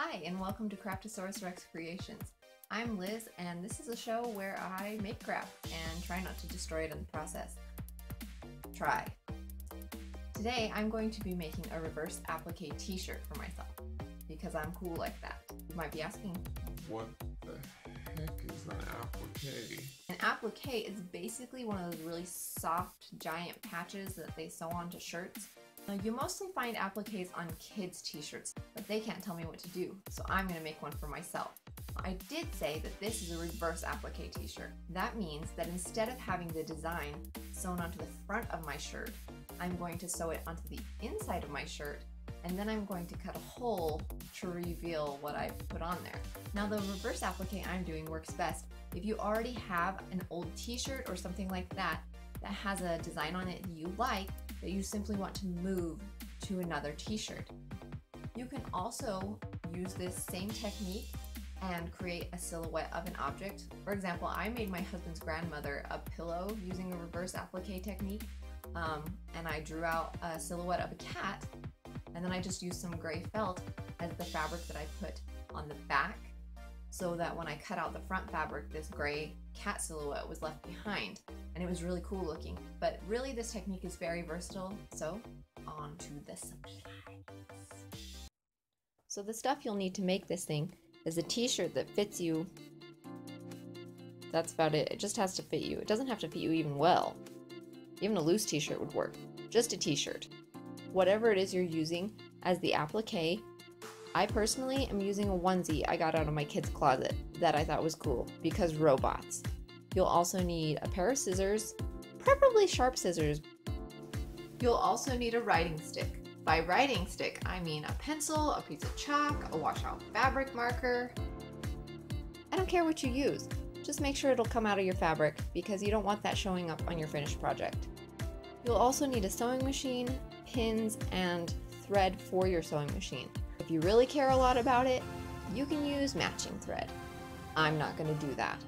Hi, and welcome to Craftasaurus Rex Creations. I'm Liz, and this is a show where I make crap and try not to destroy it in the process. Try. Today, I'm going to be making a reverse applique t-shirt for myself, because I'm cool like that. You might be asking, what the heck is an applique? An applique is basically one of those really soft, giant patches that they sew onto shirts. Now, you mostly find appliques on kids' t-shirts, but they can't tell me what to do, so I'm going to make one for myself. I did say that this is a reverse applique t-shirt. That means that instead of having the design sewn onto the front of my shirt, I'm going to sew it onto the inside of my shirt, and then I'm going to cut a hole to reveal what I put on there. Now, the reverse applique I'm doing works best if you already have an old t-shirt or something like that that has a design on it you like, that you simply want to move to another t-shirt. You can also use this same technique and create a silhouette of an object. For example, I made my husband's grandmother a pillow using a reverse applique technique, and I drew out a silhouette of a cat, and then I just used some gray felt as the fabric that I put on the back, so that when I cut out the front fabric, this gray cat silhouette was left behind, and it was really cool looking. But really, this technique is very versatile, so on to the supplies. So the stuff you'll need to make this thing is a t-shirt that fits you. That's about it. It just has to fit you. It doesn't have to fit you even well. Even a loose t-shirt would work. Just a t-shirt. Whatever it is you're using as the applique, I personally am using a onesie I got out of my kid's closet that I thought was cool, because robots. You'll also need a pair of scissors, preferably sharp scissors. You'll also need a writing stick. By writing stick, I mean a pencil, a piece of chalk, a washout fabric marker. I don't care what you use. Just make sure it'll come out of your fabric, because you don't want that showing up on your finished project. You'll also need a sewing machine, pins, and thread for your sewing machine. If you really care a lot about it, you can use matching thread. I'm not going to do that.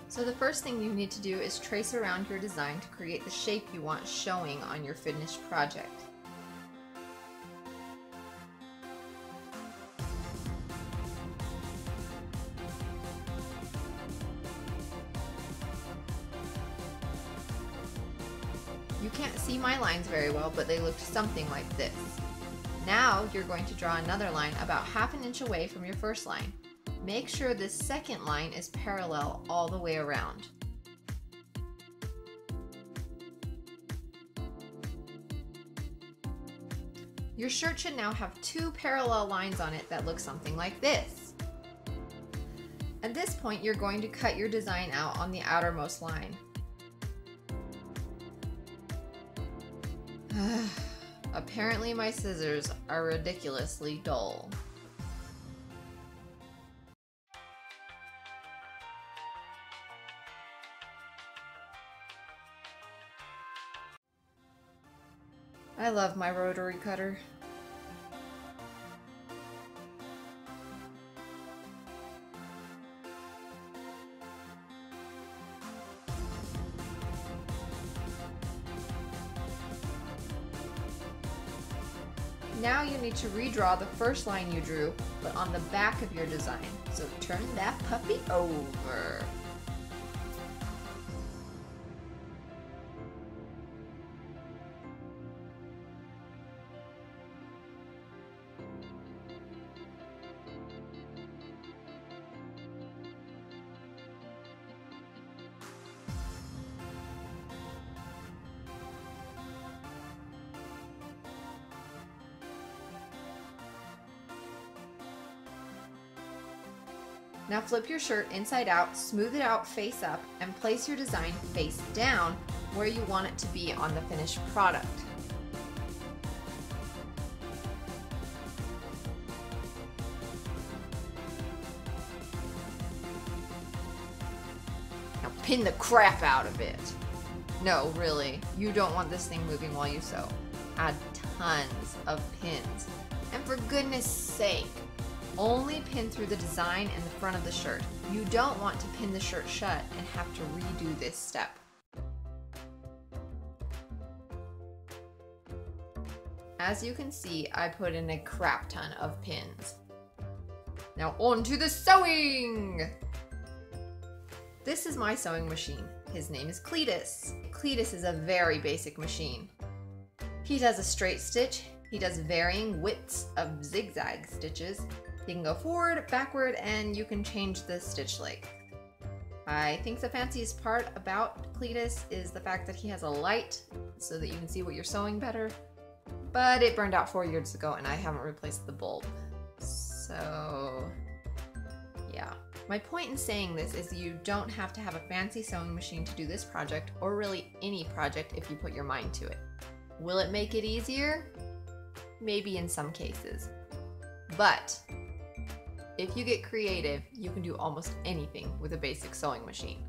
So the first thing you need to do is trace around your design to create the shape you want showing on your finished project. You can't see my lines very well, but they looked something like this. Now you're going to draw another line about ½ inch away from your first line. Make sure this second line is parallel all the way around. Your shirt should now have 2 parallel lines on it that look something like this. At this point, you're going to cut your design out on the outermost line. Apparently my scissors are ridiculously dull. I love my rotary cutter. Now you need to redraw the first line you drew, but on the back of your design. So turn that puppy over. Now flip your shirt inside out, smooth it out face up, and place your design face down where you want it to be on the finished product. Now pin the crap out of it. No, really, you don't want this thing moving while you sew. Add tons of pins. And for goodness sake, only pin through the design and the front of the shirt. You don't want to pin the shirt shut and have to redo this step. As you can see, I put in a crap ton of pins. Now on to the sewing! This is my sewing machine. His name is Cletis. Cletis is a very basic machine. He does a straight stitch. He does varying widths of zigzag stitches. He can go forward, backward, and you can change the stitch length. I think the fanciest part about Cletis is the fact that he has a light so that you can see what you're sewing better. But it burned out 4 years ago and I haven't replaced the bulb. So yeah. My point in saying this is you don't have to have a fancy sewing machine to do this project, or really any project if you put your mind to it. Will it make it easier? Maybe in some cases. But if you get creative, you can do almost anything with a basic sewing machine.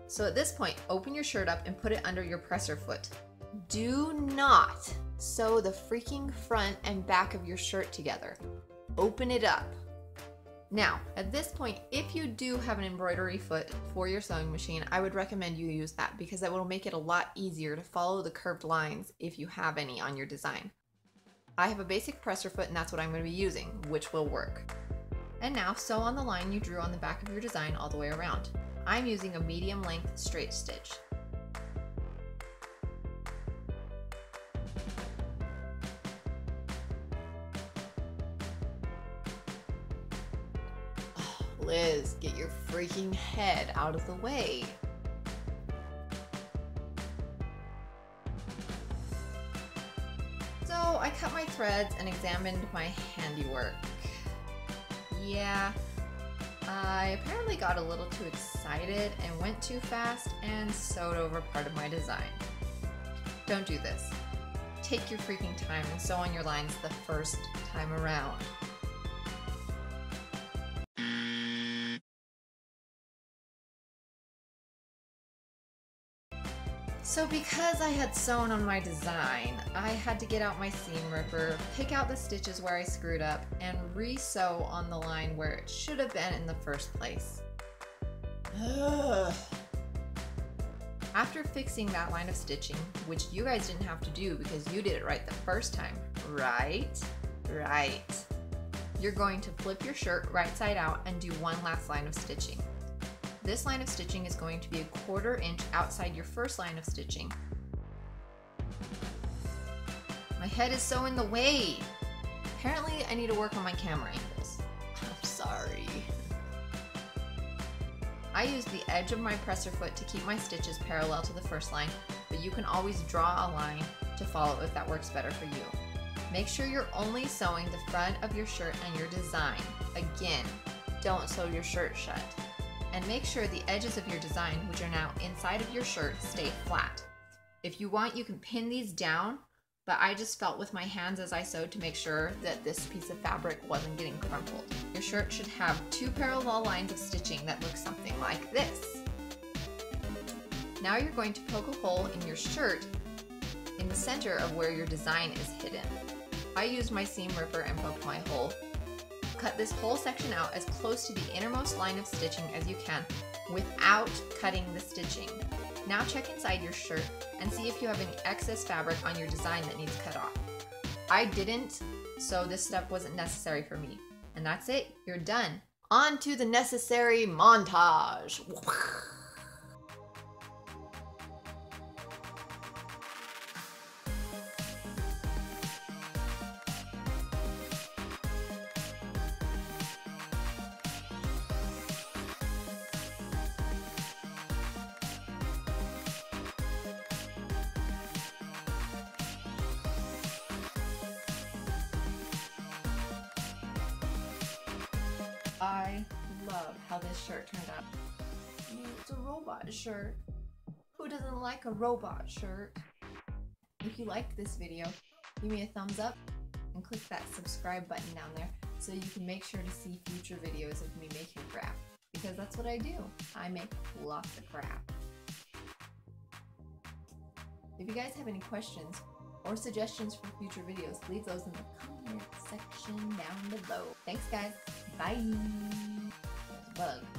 So at this point, open your shirt up and put it under your presser foot. Do not sew the freaking front and back of your shirt together. Open it up. Now, at this point, if you do have an embroidery foot for your sewing machine, I would recommend you use that because that will make it a lot easier to follow the curved lines if you have any on your design. I have a basic presser foot and that's what I'm going to be using, which will work. And now sew on the line you drew on the back of your design all the way around. I'm using a medium length straight stitch. Oh, Liz, get your freaking head out of the way. So I cut my threads and examined my handiwork. Yeah, I apparently got a little too excited and went too fast and sewed over part of my design. Don't do this. Take your freaking time and sew on your lines the first time around. So because I had sewn on my design, I had to get out my seam ripper, pick out the stitches where I screwed up, and re-sew on the line where it should have been in the first place. Ugh. After fixing that line of stitching, which you guys didn't have to do because you did it right the first time, right? Right. You're going to flip your shirt right side out and do one last line of stitching. This line of stitching is going to be 1/4 inch outside your first line of stitching. My head is so in the way. Apparently I need to work on my camera angles. I'm sorry. I use the edge of my presser foot to keep my stitches parallel to the first line, but you can always draw a line to follow if that works better for you. Make sure you're only sewing the front of your shirt and your design. Again, don't sew your shirt shut. And make sure the edges of your design, which are now inside of your shirt, stay flat. If you want, you can pin these down, but I just felt with my hands as I sewed to make sure that this piece of fabric wasn't getting crumpled. Your shirt should have 2 parallel lines of stitching that look something like this. Now you're going to poke a hole in your shirt in the center of where your design is hidden. I used my seam ripper and poked my hole. Cut this whole section out as close to the innermost line of stitching as you can without cutting the stitching. Now check inside your shirt and see if you have any excess fabric on your design that needs cut off. I didn't, so this step wasn't necessary for me. And that's it, you're done. On to the necessary montage. I love how this shirt turned out. It's a robot shirt. Who doesn't like a robot shirt? If you liked this video, give me a thumbs up and click that subscribe button down there so you can make sure to see future videos of me making crap. Because that's what I do. I make lots of crap. If you guys have any questions or suggestions for future videos, leave those in the comment section down below. Thanks guys. Bye. There's a bug.